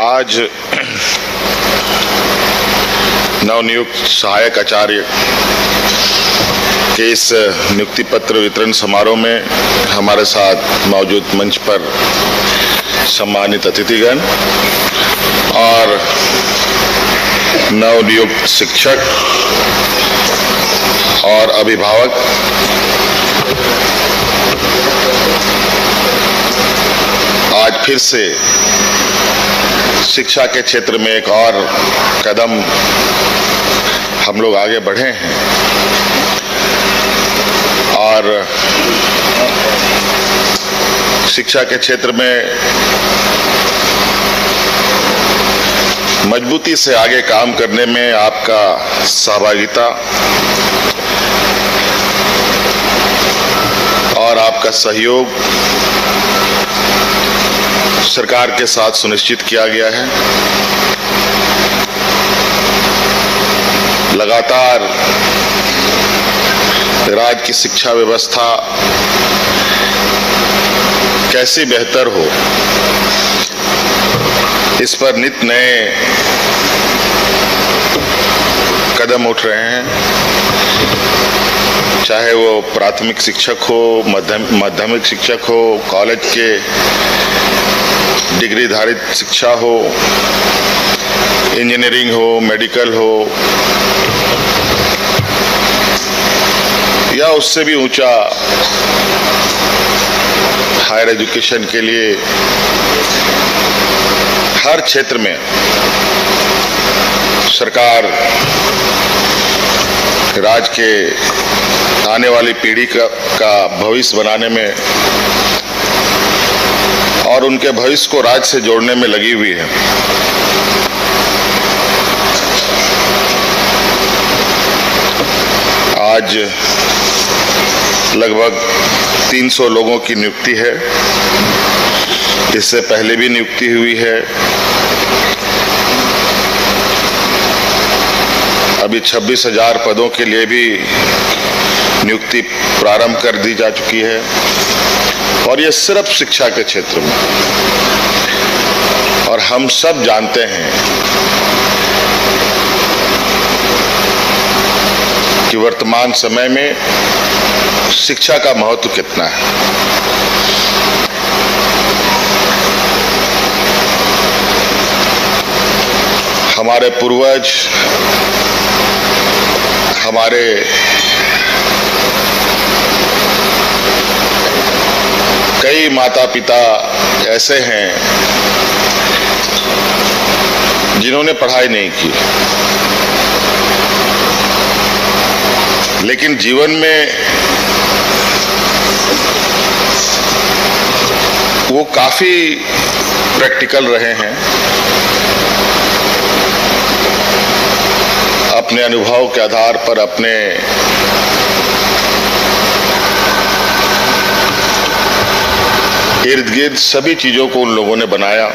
आज नवनियुक्त सहायक आचार्य के इस नियुक्ति पत्र वितरण समारोह में हमारे साथ मौजूद मंच पर सम्मानित अतिथिगण और नवनियुक्त शिक्षक और अभिभावक, आज फिर से शिक्षा के क्षेत्र में एक और कदम हम लोग आगे बढ़े हैं और शिक्षा के क्षेत्र में मजबूती से आगे काम करने में आपका सहभागिता और आपका सहयोग सरकार के साथ सुनिश्चित किया गया है। लगातार राज्य की शिक्षा व्यवस्था कैसे बेहतर हो, इस पर नित नए कदम उठ रहे हैं, चाहे वो प्राथमिक शिक्षक हो, माध्यमिक शिक्षक हो, कॉलेज के डिग्री धारित शिक्षा हो, इंजीनियरिंग हो, मेडिकल हो या उससे भी ऊंचा हायर एजुकेशन के लिए हर क्षेत्र में सरकार राज्य के आने वाली पीढ़ी का भविष्य बनाने में और उनके भविष्य को राज्य से जोड़ने में लगी हुई है। आज लगभग 300 लोगों की नियुक्ति है। इससे पहले भी नियुक्ति हुई है। अभी 26,000 पदों के लिए भी नियुक्ति प्रारंभ कर दी जा चुकी है और ये सिर्फ शिक्षा के क्षेत्र में। और हम सब जानते हैं कि वर्तमान समय में शिक्षा का महत्व कितना है। हमारे पूर्वज, हमारे कई माता पिता ऐसे हैं जिन्होंने पढ़ाई नहीं की, लेकिन जीवन में वो काफी प्रैक्टिकल रहे हैं। अपने अनुभव के आधार पर अपने इर्द गिर्द सभी चीजों को उन लोगों ने बनाया।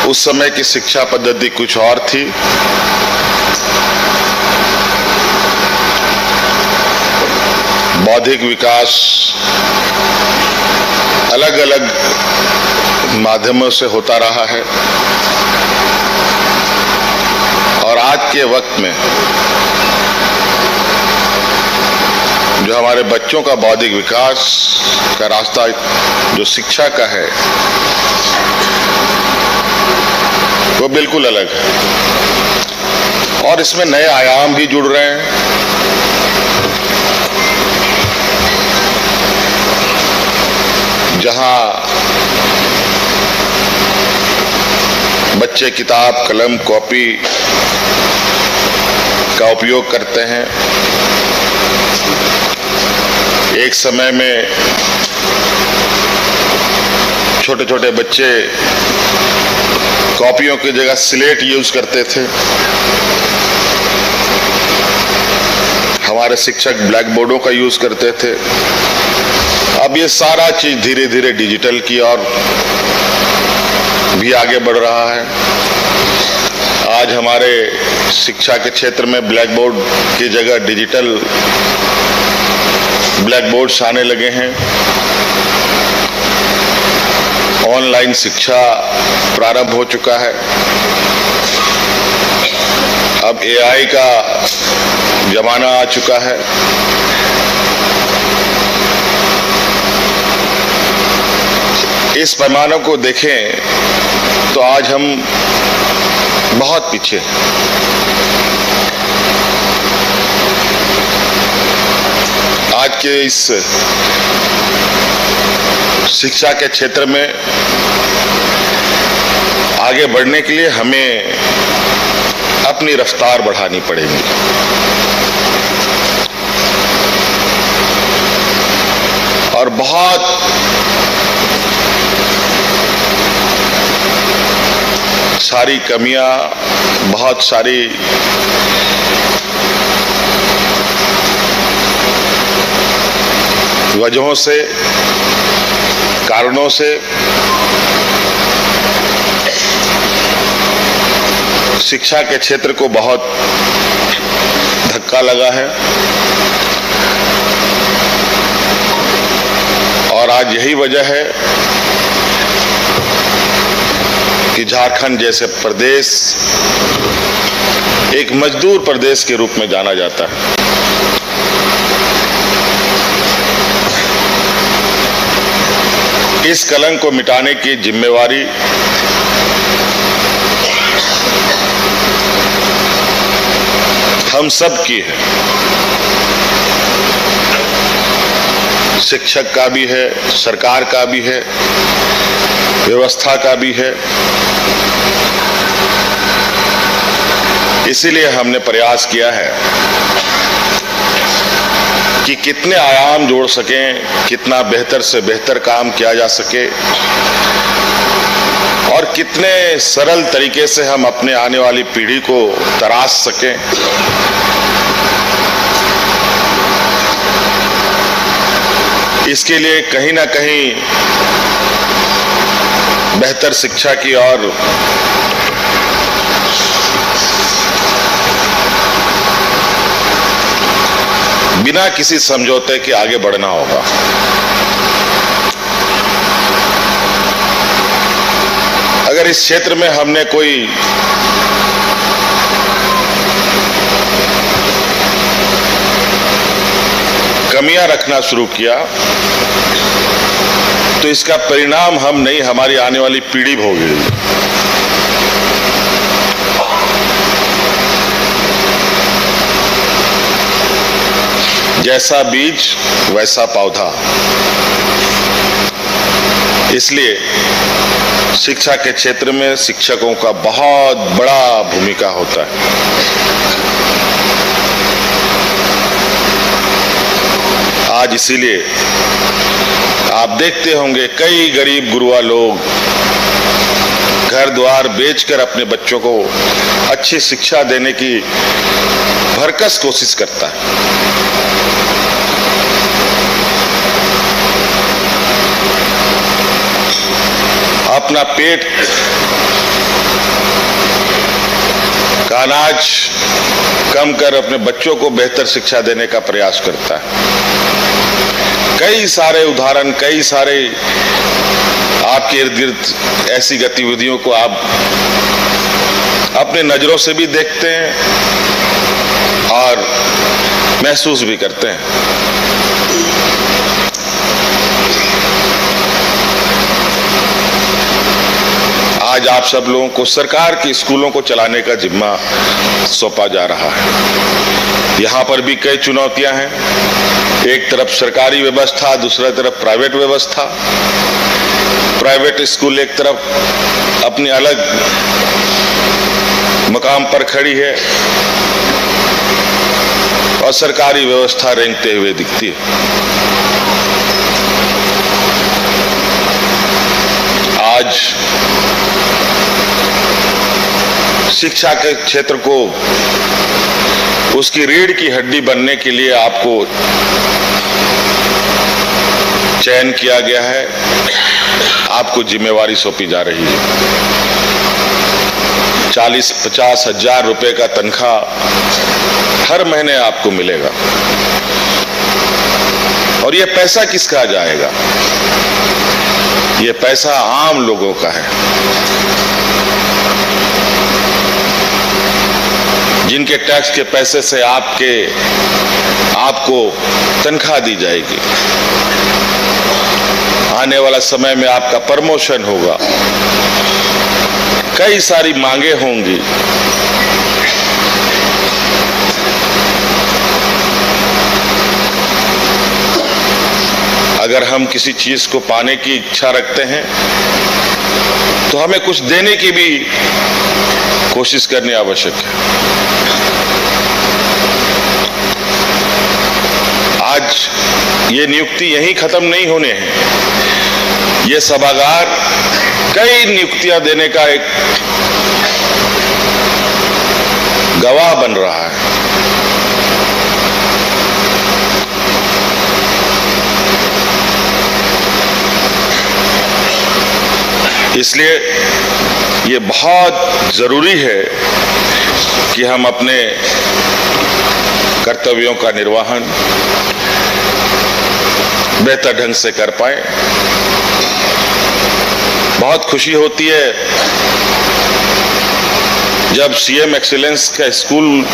उस समय की शिक्षा पद्धति कुछ और थी। बौद्धिक विकास अलग अलग माध्यमों से होता रहा है और आज के वक्त में जो हमारे बच्चों का बौद्धिक विकास का रास्ता जो शिक्षा का है वो बिल्कुल अलग है और इसमें नए आयाम भी जुड़ रहे हैं। जहां बच्चे किताब, कलम, कॉपी का उपयोग करते हैं, एक समय में छोटे छोटे बच्चे कॉपियों की जगह स्लेट यूज करते थे। हमारे शिक्षक ब्लैक बोर्डों का यूज करते थे। अब ये सारा चीज धीरे धीरे डिजिटल की ओर भी आगे बढ़ रहा है। आज हमारे शिक्षा के क्षेत्र में ब्लैक बोर्ड की जगह डिजिटल ब्लैक बोर्ड्स आने लगे हैं ऑनलाइन शिक्षा प्रारंभ हो चुका है। अब एआई का जमाना आ चुका है। इस पैमानों को देखें तो आज हम बहुत पीछे हैं। आज के इस शिक्षा के क्षेत्र में आगे बढ़ने के लिए हमें अपनी रफ्तार बढ़ानी पड़ेगी। और बहुत सारी कमियां, बहुत सारी वजहों से, कारणों से शिक्षा के क्षेत्र को बहुत धक्का लगा है। और आज यही वजह है कि झारखंड जैसे प्रदेश एक मजदूर प्रदेश के रूप में जाना जाता है। इस कलंक को मिटाने की जिम्मेवारी हम सब की है। शिक्षक का भी है, सरकार का भी है, व्यवस्था का भी है। इसीलिए हमने प्रयास किया है कि कितने आयाम जोड़ सकें, कितना बेहतर से बेहतर काम किया जा सके और कितने सरल तरीके से हम अपने आने वाली पीढ़ी को तराश सकें। इसके लिए कहीं ना कहीं बेहतर शिक्षा की और बिना किसी समझौते के आगे बढ़ना होगा। अगर इस क्षेत्र में हमने कोई कमियां रखना शुरू किया तो इसका परिणाम हम नहीं, हमारी आने वाली पीढ़ी भोगेगी। जैसा बीज वैसा पौधा। इसलिए शिक्षा के क्षेत्र में शिक्षकों का बहुत बड़ा भूमिका होता है। आज इसीलिए आप देखते होंगे कई गरीब गुरुआ लोग घर द्वार बेचकर अपने बच्चों को अच्छी शिक्षा देने की भरकस कोशिश करता है। अपना पेट का अनाज कम कर अपने बच्चों को बेहतर शिक्षा देने का प्रयास करता है। कई सारे उदाहरण, कई सारे आपके इर्द गिर्द ऐसी गतिविधियों को आप अपने नजरों से भी देखते हैं और महसूस भी करते हैं। आज आप सब लोगों को सरकार के स्कूलों को चलाने का जिम्मा सौंपा जा रहा है। यहाँ पर भी कई चुनौतियां हैं। एक तरफ सरकारी व्यवस्था, दूसरी तरफ प्राइवेट व्यवस्था। प्राइवेट स्कूल एक तरफ अपनी अलग मकाम पर खड़ी है और सरकारी व्यवस्था रेंगते हुए दिखती है। आज शिक्षा के क्षेत्र को उसकी रीढ़ की हड्डी बनने के लिए आपको चयन किया गया है, आपको जिम्मेवारी सौंपी जा रही है। 40-50 हजार रुपए का तनख्वाह हर महीने आपको मिलेगा। और यह पैसा किसका जाएगा? ये पैसा आम लोगों का है, जिनके टैक्स के पैसे से आपको तनख्वाह दी जाएगी, आने वाला समय में आपका प्रमोशन होगा, कई सारी मांगे होंगी। अगर हम किसी चीज को पाने की इच्छा रखते हैं तो हमें कुछ देने की भी कोशिश करनी आवश्यक है। आज ये नियुक्ति यहीं खत्म नहीं होने हैं। ये सभागार कई नियुक्तियां देने का एक गवाह बन रहा है। इसलिए ये बहुत जरूरी है कि हम अपने कर्तव्यों का निर्वहन बेहतर ढंग से कर पाए। बहुत खुशी होती है जब सीएम एक्सीलेंस का स्कूल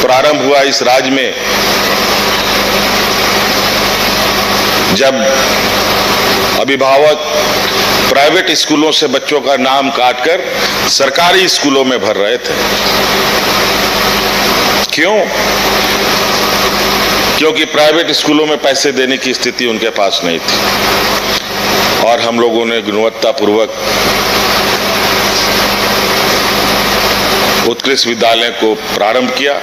प्रारंभ हुआ इस राज्य में, जब अभिभावक प्राइवेट स्कूलों से बच्चों का नाम काटकर सरकारी स्कूलों में भर रहे थे। क्यों? क्योंकि प्राइवेट स्कूलों में पैसे देने की स्थिति उनके पास नहीं थी और हम लोगों ने गुणवत्तापूर्वक उत्कृष्ट विद्यालय को प्रारंभ किया।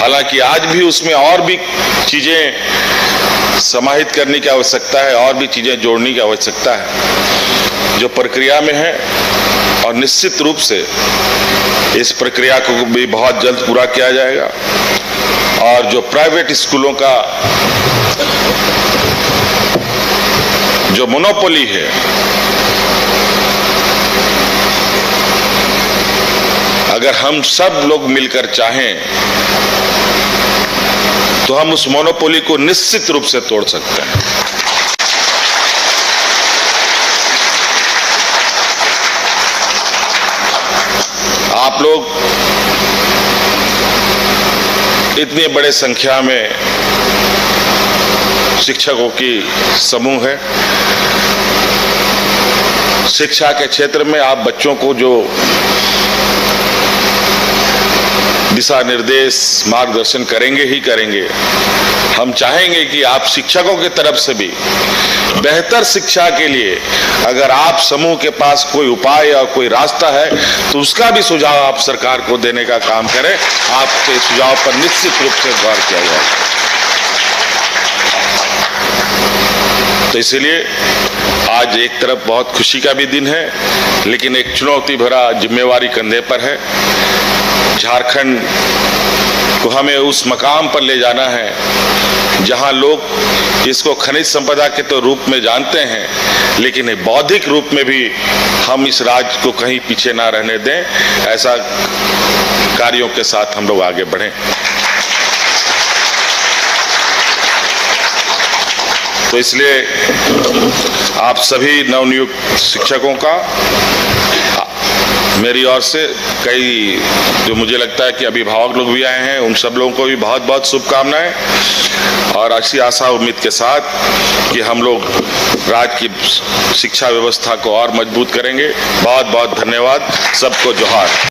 हालांकि आज भी उसमें और भी चीजें समाहित करने की आवश्यकता है, और भी चीजें जोड़ने की आवश्यकता है जो प्रक्रिया में है, और निश्चित रूप से इस प्रक्रिया को भी बहुत जल्द पूरा किया जाएगा। और जो प्राइवेट स्कूलों का जो मोनोपोली है, अगर हम सब लोग मिलकर चाहें तो हम उस मोनोपोली को निश्चित रूप से तोड़ सकते हैं। आप लोग इतनी बड़े संख्या में शिक्षकों की समूह है। शिक्षा के क्षेत्र में आप बच्चों को जो दिशा निर्देश मार्गदर्शन करेंगे ही करेंगे। हम चाहेंगे कि आप शिक्षकों की तरफ से भी बेहतर शिक्षा के लिए अगर आप समूह के पास कोई उपाय या कोई रास्ता है तो उसका भी सुझाव आप सरकार को देने का काम करें। आपके सुझाव पर निश्चित रूप से गौर किया जाएगा। तो इसलिए आज एक तरफ बहुत खुशी का भी दिन है, लेकिन एक चुनौती भरा जिम्मेवारी कंधे पर है। झारखंड को हमें उस मकाम पर ले जाना है जहां लोग इसको खनिज संपदा के तो रूप में जानते हैं, लेकिन एक बौद्धिक रूप में भी हम इस राज्य को कहीं पीछे ना रहने दें। ऐसा कार्यों के साथ हम लोग आगे बढ़ें। तो इसलिए आप सभी नवनियुक्त शिक्षकों का मेरी ओर से, कई जो मुझे लगता है कि अभिभावक लोग भी आए हैं, उन सब लोगों को भी बहुत बहुत शुभकामनाएं। और ऐसी आशा उम्मीद के साथ कि हम लोग राज्य की शिक्षा व्यवस्था को और मजबूत करेंगे। बहुत बहुत धन्यवाद। सबको जोहार।